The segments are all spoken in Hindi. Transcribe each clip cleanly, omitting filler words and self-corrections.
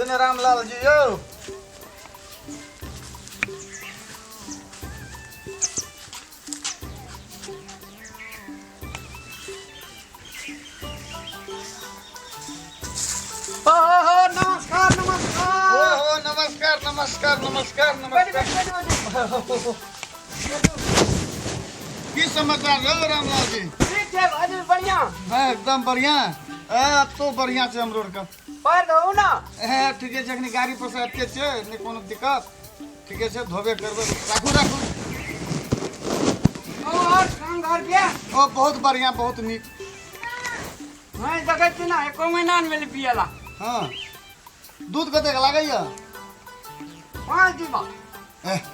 ये ने रामलाल जी यो नमस्कार नमस्कार। ओ नमस्कार नमस्कार नमस्कार नमस्कार। की समाचार है रामलाल जी? ठीक है भाई, बढ़िया एकदम बढ़िया। अब तो बढ़िया छे हम रोड का पर दो ना। ठीक है जखनी गाड़ी पर से अटके छे ने कोनो दिक्कत ठीक है धोबे करबे राखू राखू। और काम घर के ओ बहुत बढ़िया बहुत नीक। मैं देखे छी ना एको महीना में पियला। हां दूध कते लागैया? 5 डिब्बा।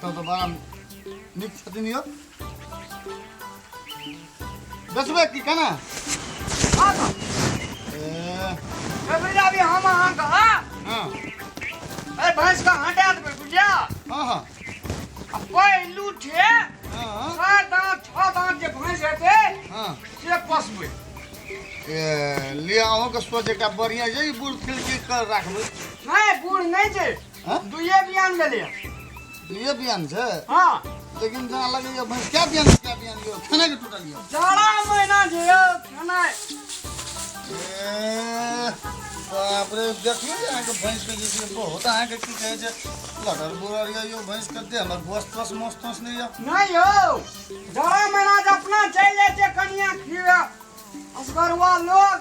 तो बड़ा नीक छथिन यो। बेचबे की केना? हां तो बेटा भी हम हां का। हां अरे भैंस का हटा दे बुझिया। हां हां अब पहलू छे हां 7 दांत 6 दांत जे भैंस हेते हां से पसबे। ले आओ के सोचे का बढ़िया जे बुढ़ खिलकी कर राखबे। नहीं बूढ़ नहीं छे। हां दुइये बियान भेले। ये बियान छे। हां लेकिन जना लगे ये भैंस क्या बियान यो खाना के टूटल यो। जाड़ा महीना छे खाना। बाप रे देखियो अहाँ के भैंस के जे बहुत अहाँ के की कहे छे लटर बुरर यो भैंस करते हमर गोस्त तस मस्त तस नहीं यो। नहीं हो जाड़ा महीना जे अपना चल जाए छे कनिया खिया असगरवा लोग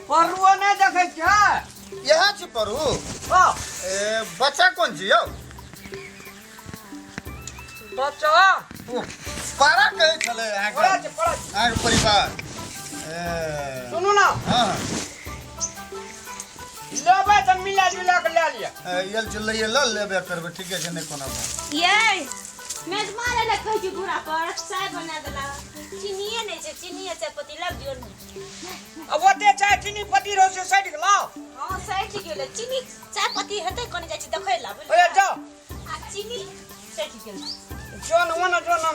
परुआ नहीं देखे छे। यह छ परू। हां बच्चा कौन छी यो? बच्चा पारा कहे छले अहाँ पड़ा के पड़ा। अहाँ के परिवार। सुनो ना हां लेबे त मिला जुला के ले लिया। यल चलैया ल लेबे करबे ठीके छै नै कोनो बात। ये मेजमान ने कहै छी पूरा पर चाय बना देला चीनीए नहीं छै चीनीए चाय पत्ती लग दियो न। अब ओते चाय चीनी पत्ती रो से साइड के लाओ। हां सही गेले चीनी चाय पत्ती हेतै कोन जाय छी देखै ला अरे जा आ चीनी सही गेले जोन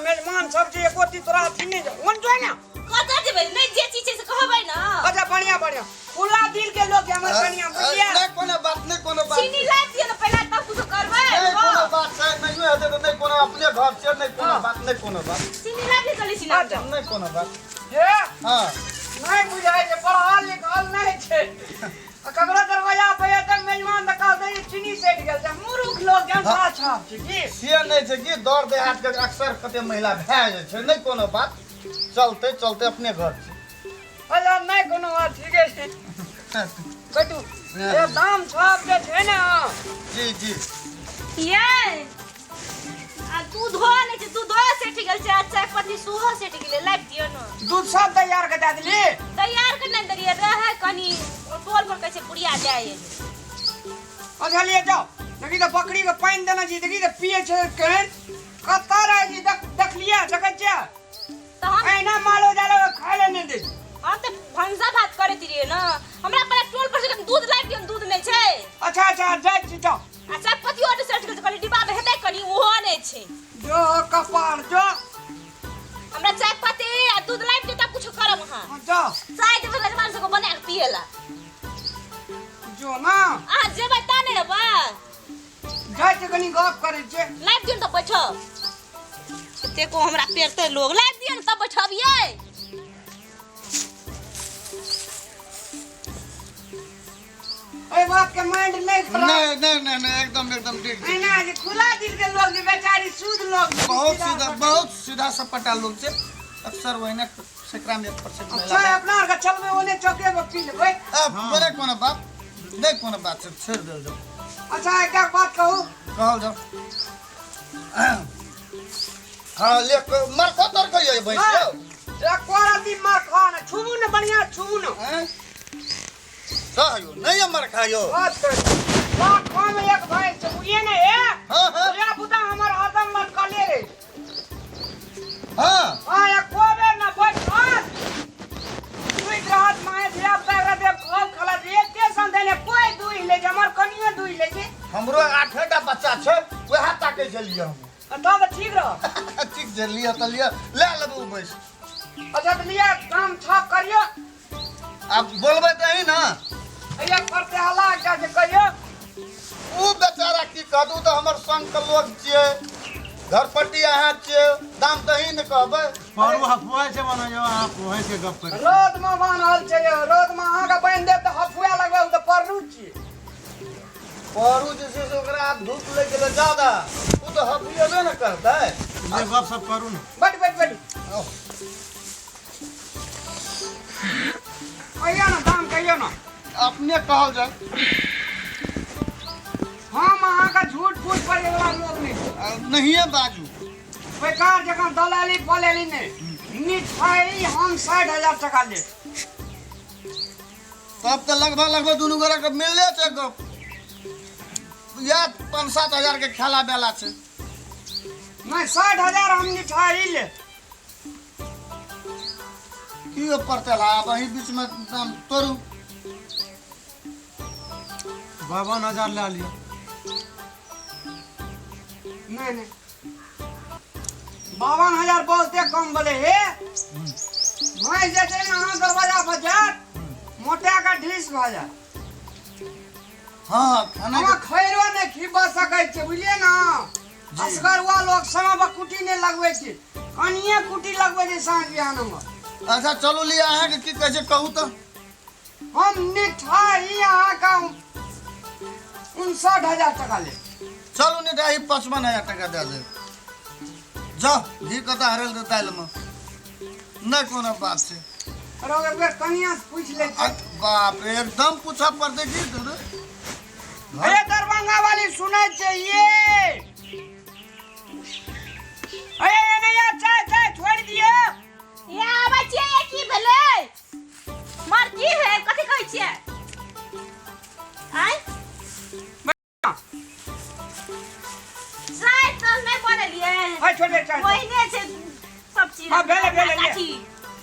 मेजमान सब जे एकोती तोरा चीनी ओन जो ना कत जेबै नहीं जे चीज छै से कहबै न। अच्छा बढ़िया बढ़िया खुला दिल के लोग हमर कनिया बुझिया। नै कोनो बात नै कोनो बात। चीनी ला दियो न पहले तब कुछ करबै। नै कोनो बात छै नै हेतै त नै कोनो अपने घर छै नै कोनो बात नै कोनो बात। चीनी ला दियो चली छी ना। नै कोनो बात। ये हां नहीं बुझाय जे पढ़ल लिखल नहीं छे। ककरो दरवाजा पे तक मेजमान तक दे चीनी सेट गेल छ मूर्ख लोग जन छाप छै की। से नै छै कि दौड़ देहात के अक्सर कते महिला भए जाय छै नै कोनो बात चलते चलते अपने घर छै। अला नहीं कोनो बात ठीके छै कटू ये दाम छाप जे छै ना। जी जी ये आ दूध हो नहीं छै दूध हो सेट गेल छै चाय पत्ती सुहो सेट गेले लाग दियो न। दूध सब तैयार कर दे दिली। तैयार कर नहीं दरिए रहे कनी टोल पर कैसे बुढ़िया जाए। अच्छा लिए जाओ देखी तो बकरी के पानी देना जी देखी तो पिए छै केहन कत्ता रहे जी देख लिया जगह छ तो हम ऐना मालो जालो खाए ले नहीं दे। हम तो भंसा भात करे दिए न हमरा पर टोल पर से दूध लाग दियो दूध नहीं छै। अच्छा अच्छा जाय छी जाओ अच्छा पति और सेट कर कनी डिब्बा में हेतै कनी ओहो नहीं छै। जो कपार जो हमरा चाय पत्ती आ दूध लाग दियो तब कुछ करब हां जाओ चाय देबे गजमान से को बना के पिएला। जो ना आ जेबै ता नहीं रहबा जाय छी कनी गप करे छे। लाग दियो न तब बैठो ते को हमरा पेरते लोग लाग दियो न तब बैठबिए। ए बात के माइंड नहीं खराब नहीं नहीं नहीं नहीं एकदम ठीक छै। ऐना जे खुला दिल के लोग जे बेचारी सूद लोग बहुत सीधा सपाटा लोग छै अक्सर वहीने सेकरा में 1% अच्छा अपना का चलबे ओने चौके पे पी लेबै। बड़े कोनो बात नहीं कोनो बात छै छोड़ दे दो। अच्छा एक बात कहूं कहल जाओ। हां ले मर खतर कहियो भैंस यो। एक कोराती मार खान छुमु न बढ़िया छुमु न। हैं खायो नहीं मर खायो। बात कर बात खान एक भाई से ये ने है। हां हां या बुदा हमर आदम मत काले रे। हां हां एक कोबे न बैठ खान दुई रात माए दिया पैर दे खोल खला दे के संदेने कोई दुई ले हमर कनिए दुई ले जे हमरो 8टा बच्चा छै वह ताके चलिए हम। तब ठीक रह ठीक जलिया त लिया ले लेबो भैंस। अच्छा तो लिया काम छाप करियो अब बोलबे तही ना ये करते हला क्या जे कहियो ऊ बेचारा की कहू तो हमर संग के लोग छियै घरपट्टी अहाँ छियै दाम तही ने कहबै परू हफुआ से बना जो आप वहीं से गप कर रोद में बांधल छै रोद में अहाँ का बांध देब त हफुआ लगबे त पररू छी परू जे छै से ओकरा धूप लग गेलै ज्यादा ऊ तो हफियेबे न करतै ये गप सब करू ना बैठ कहियो ना दाम कहियो ना अपने कहल जाए हम अहाँ का झूठ फूट पर वाला लोग नहीं नहिए बाजू बेकार जगह दलाली पलेली नहीं मिठाई हम 60,000 टका ले तब तो लगभग दुनू गोरा के मिलले छै गप या 5-7 हजार के खेला बेला छै नहीं 60,000 हम मिठाई ले की पड़ते ला वही बीच में दाम तोड़ू 52,000 ले लिया नहीं 52,000 बहुते कम बोले हे मैं जैसे यहाँ दरवाजा बाजार मोटा का ढीस बाजार हाँ खाना हम खैरो नहीं खिबा सकै छै बुझलिए ना असगरवा लोग समय पर कुटी नहीं लगवे छै कनिए कुटी लगवे छै साँझ बिहान में अच्छा चलू लिया अहाँ के की कहै छै कहू तो हम मिठाई अहाँ का 59,000 टका ले चलू नहीं रही 55,000 टका दे दे जाओ घी कता हरल दे दाल में न कोनो बात छै अरे एक बेर कनिया से पूछ ले बाप रे एकदम पूछा पड़ते की तो अरे दरभंगा वाली सुनै छै ये अरे नहीं चाय छोड़ दिए या बच्चे ये की भेलै मार की है कथि कहै छियै आय साइड तो नहीं पड़लिए हाय छोड़े चाय ओहिने छै सब चीज हाँ, भेले, काठी,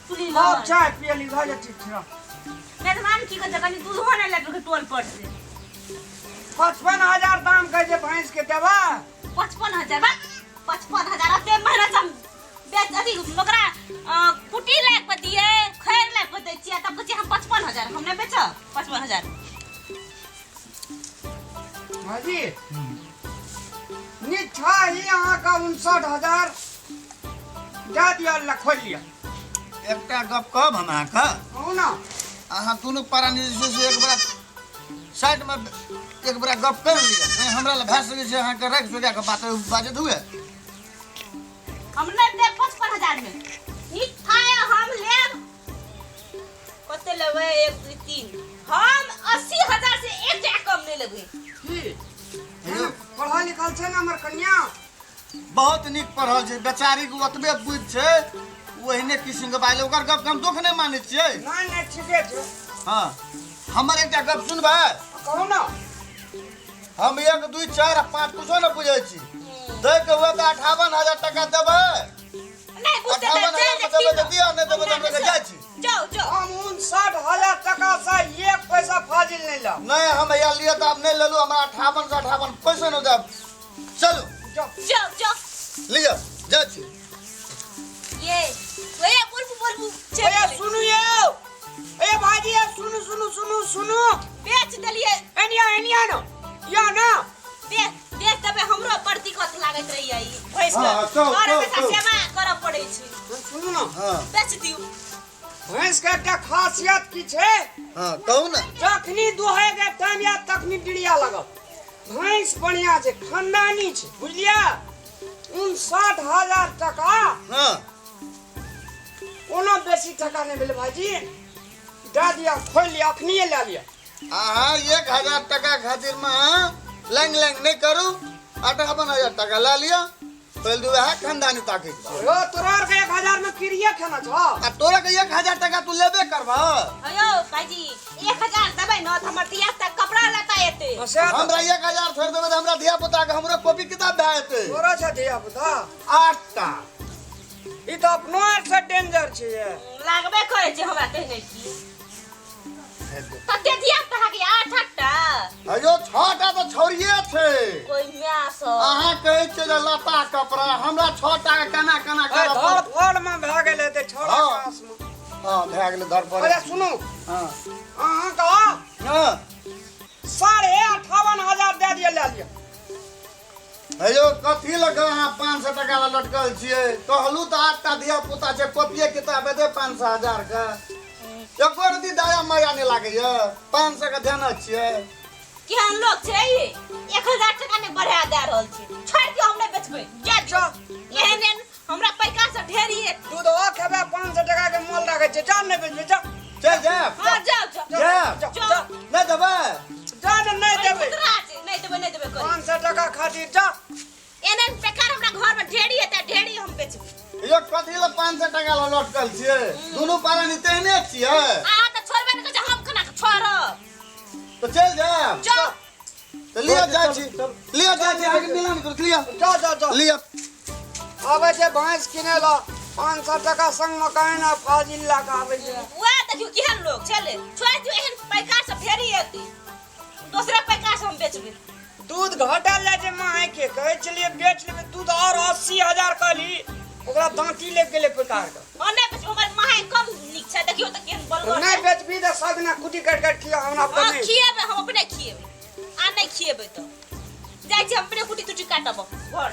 पुली अब लहर। चाय पियली भऽ जेतै ठीक छै मेहमान की कहै कनी दूध हो नहीं लगे टोल पर से 55,000 दाम कहै छै भैंस के देबा 55,000 बा 55,000 अते मेहनत हम बेच अथी ओकरा कुटी लायक पे दिए खैर लायक पे दै छियै तब कहै हम 55,000 हम नहीं बेचब 55,000 हाजी मिठाई अहाँ का 59,000 दे दिया ला खोल लिया एकटा गप कहब हम अहाँ के कहू ना अहाँ दुनू प्राणी जे छै से एक बार साइड में एक बार गप कर लिया नहीं हमरा ल भए सकै छै अहाँ के राखि सोगा के बात बाजत हुए हम नहीं दे 55,000 में मिठाई हम लेब कते लेबै 1 2 3 हम 80,000 से एक जगह कम नहीं लेबै की पढ़ा लिखल छै ना हमर कन्या बहुत निक पढ़ल छै बेचारी के ओतबे बुझ छै ओहिने किसिम के बाइल ओकर गप हम दुख नहीं मानै छियै नहीं ठीके छै हाँ हमर एकटा गप सुनबै कहू ना हम 1 2 4 5 कुछो न बुझै छी दै के हुए तो 58,000 टका देबै नहीं बुझते 58,000 देबै तऽ दिअ नहि देबै तऽ हम जाइ छी जाओ हम 59,000 टका से एक पैसा फाजिल नहीं ला नहीं हम या लिए तो अब नहीं ले लो हमरा 58 से 58 पैसा न देब चलो जाओ लिया जाइ छी ये बोलबू ए सुनु यो ए भाजी ए सुनु बेच देलिए एनिया न या ना देख तबे हमरो प्रतिकत लागत रही आई भैंस हाँ, के चल, और चल, बेटा चल। सेवा करब पड़ै छै सुनु ना हाँ बेच दियौ भैंस के एकटा खासियत की छै हाँ कहू ना जखनी दुहे के टाइम या तखनी डिड़िया लगत भैंस बढ़िया छै खानदानी छै बुझलिया 59,000 टका हाँ कोनो बेसी टका नहीं भेल भाजी दे दिया खोल लिया अखनिए ले लिया अहाँ 1,000 टका खातिर में लैंग नहीं करू 58,000 टका ला लिया पहले दू है खानदानी ताके यो तोरा के 1,000 में किरिया खाना छ आ तोरा के 1,000 टका तू लेबे करबा अयो भाईजी 1,000 देबै न त हमर दिया तक कपड़ा लता एते हमरा 1,000 छोड़ देबै त हमरा धिया पुता के हमरो कॉपी किताब भए जेतै तोरा छ धिया पुता 8 टा ई तो अपनो आर से डेंजर छै ये लागबे करे छै हमरा कहने की कते दिया तहा के 8 टा अयो 6 टा तो छोड़िए छै कोई म्यास अहाँ कहै छियै जे लता कपड़ा हमरा 6 टा के केना धड़ करब फड़ में भए गेलै ते छोड़ा हाँ। पास में हाँ भए भए गेलै धर पर अरे सुनू हां अहाँ कहा हां 58,500 दे दिए ले लिया हेयो कथी लग अहाँ 500 टका ला लटकल छियै कहलू तऽ 8टा धिया पुता छै कॉपिए किताब दे 500,000 के एको रती दया माया नहीं लागैया 500 के ध्यान छियै केहन लोग छै ये 1000 टका ने बढ़ा दे रहल छै छोड़ के हम नहीं बेचबै जा जा एहन हमरा पैसा से ढेरी है दूध ओ खेबे 500 टका के मोल राखै छै जा नहीं बेचबे जा चल जा हां जाओ जा जा नहीं देबै जा नहीं देबे नहीं देबे कर 500 टका खातिर जा एहन प्रकार हमरा घर में ढेरी है त ढेरी हम बेचबै यो कथी ला 500 टका ला लटकल छियै दुनू पारानी तेहने छियै आ त छोड़बे न हम केना छोड़ब तो चल जा जा तो लिया जा छी आगे मिलान कर लिया जा लिया आबै छै भैंस किने ला 500 टका संग में कहीं ना फाजिल ला के आबै छै वह देखियो केहन लोग छले छोड़ दियो एहन पैकार से ढेरी हेती दूसरा पैकार से हम बेचबै दूध घटल जाय छै माय के कहै छलिए बेच लेबै दूध और 80,000 कहली ओकरा दांती ले गेले प्रकार के ओने बेच हमर माय कम निक छै देखियो त केहन बलवा नहीं बेचबी त सगना कुटी काट खिया हमरा हां अपने खिएबै हम अपने खिएबै आ नहीं खिएबै त जाय छी अपने कुटी तुटी काटब घर